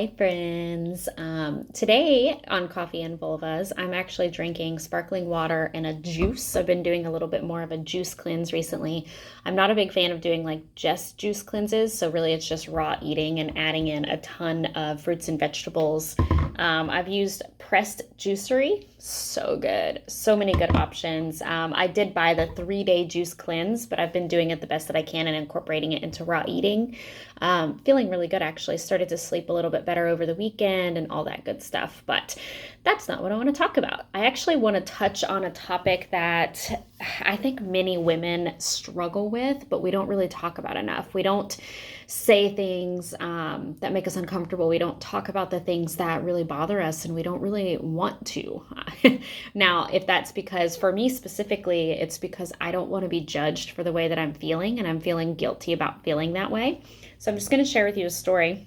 Hi, friends. Today on Coffee and Vulvas, I'm actually drinking sparkling water and a juice. I've been doing a little bit more of a juice cleanse recently. I'm not a big fan of doing like just juice cleanses, so really it's just raw eating and adding in a ton of fruits and vegetables. I've used pressed juicery, so good. So many good options. I did buy the 3-day juice cleanse, but I've been doing it the best that I can and incorporating it into raw eating. Feeling really good actually. Started to sleep a little bit better over the weekend and all that good stuff. But that's not what I want to talk about. I actually want to touch on a topic that I think many women struggle with, but we don't really talk about enough. We don't say things that make us uncomfortable. We don't talk about the things that really bother us, and we don't really want to. Now, if that's because, for me specifically, it's because I don't want to be judged for the way that I'm feeling, and I'm feeling guilty about feeling that way. So I'm just going to share with you a story.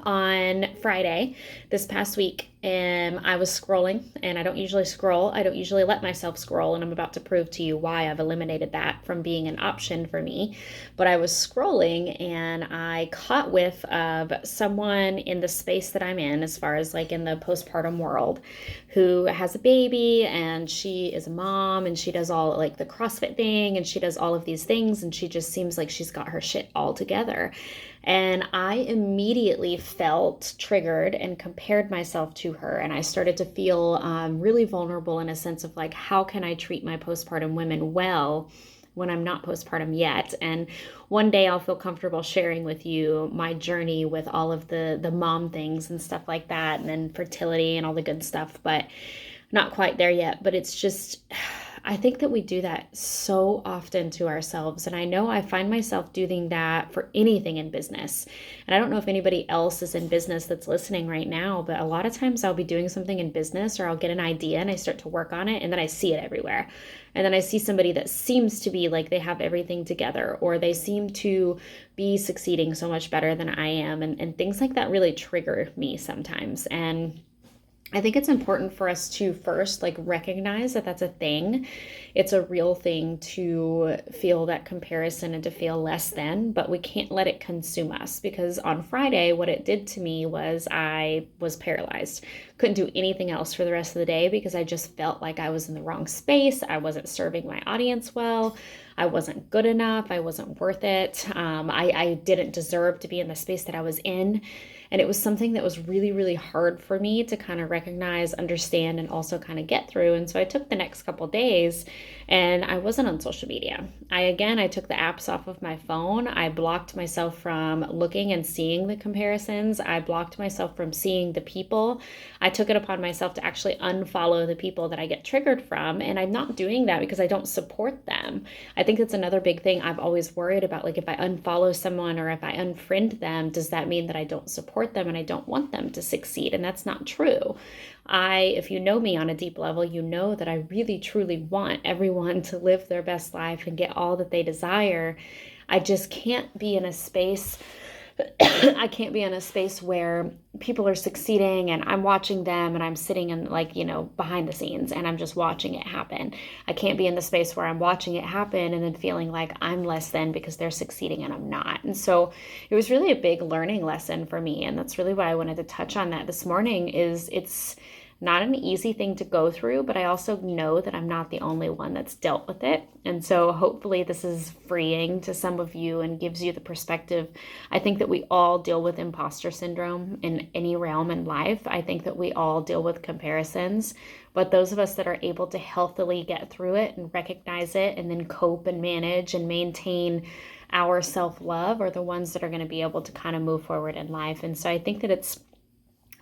On Friday this past week, I was scrolling, and I don't usually scroll. I don't usually let myself scroll, and I'm about to prove to you why I've eliminated that from being an option for me. But I was scrolling, and I caught whiff of someone in the space that I'm in, as far as like in the postpartum world, who has a baby, and she is a mom, and she does all like the CrossFit thing, and she does all of these things, and she just seems like she's got her shit all together. And I immediately felt triggered and compared myself to her. And I started to feel really vulnerable in a sense of like, how can I treat my postpartum women well when I'm not postpartum yet? And one day I'll feel comfortable sharing with you my journey with all of the mom things and stuff like that, and then fertility and all the good stuff, but not quite there yet. But it's just, I think that we do that so often to ourselves. And I know I find myself doing that for anything in business. And I don't know if anybody else is in business that's listening right now, but a lot of times I'll be doing something in business, or I'll get an idea and I start to work on it, and then I see it everywhere. And then I see somebody that seems to be like they have everything together, or they seem to be succeeding so much better than I am. And things like that really trigger me sometimes. And I think it's important for us to first like recognize that that's a thing. It's a real thing to feel that comparison and to feel less than, but we can't let it consume us, because on Friday, what it did to me was I was paralyzed. Couldn't do anything else for the rest of the day because I just felt like I was in the wrong space. I wasn't serving my audience well. I wasn't good enough. I wasn't worth it. I didn't deserve to be in the space that I was in. And it was something that was really, really hard for me to kind of recognize, understand, and also kind of get through. And so I took the next couple days and I wasn't on social media. I took the apps off of my phone. I blocked myself from looking and seeing the comparisons. I blocked myself from seeing the people. I took it upon myself to actually unfollow the people that I get triggered from. And I'm not doing that because I don't support them. I think that's another big thing I've always worried about. Like, if I unfollow someone or if I unfriend them, does that mean that I don't support them and I don't want them to succeed? And that's not true. If you know me on a deep level, you know that I really truly want everyone to live their best life and get all that they desire. I just can't be in a space I can't be in a space where people are succeeding and I'm watching them and I'm sitting in behind the scenes and I'm just watching it happen. I can't be in the space where I'm watching it happen and then feeling like I'm less than because they're succeeding and I'm not. And so it was really a big learning lesson for me. And that's really why I wanted to touch on that this morning. Is it's not an easy thing to go through, but I also know that I'm not the only one that's dealt with it. And so hopefully this is freeing to some of you and gives you the perspective. I think that we all deal with imposter syndrome in any realm in life. I think that we all deal with comparisons, but those of us that are able to healthily get through it and recognize it and then cope and manage and maintain our self-love are the ones that are going to be able to kind of move forward in life. And so I think that it's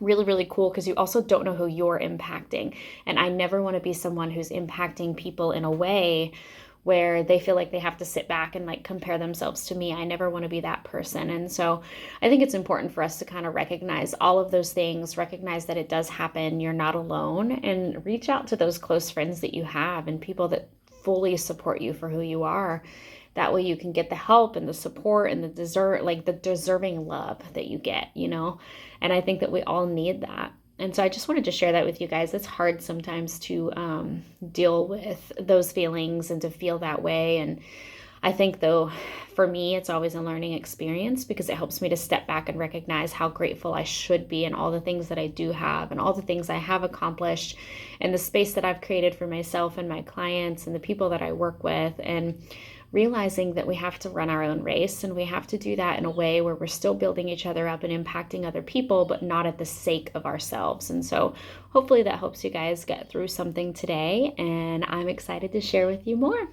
really, really cool because you also don't know who you're impacting. And I never want to be someone who's impacting people in a way where they feel like they have to sit back and like compare themselves to me. I never want to be that person. And so I think it's important for us to kind of recognize all of those things, recognize that it does happen. You're not alone, and reach out to those close friends that you have and people that fully support you for who you are. That way you can get the help and the support and the deserving love that you get, And I think that we all need that. And so I just wanted to share that with you guys. It's hard sometimes to deal with those feelings and to feel that way. And I think, though, for me, it's always a learning experience because it helps me to step back and recognize how grateful I should be and all the things that I do have and all the things I have accomplished and the space that I've created for myself and my clients and the people that I work with. And realizing that we have to run our own race and we have to do that in a way where we're still building each other up and impacting other people, but not at the sake of ourselves. And so hopefully that helps you guys get through something today. And I'm excited to share with you more.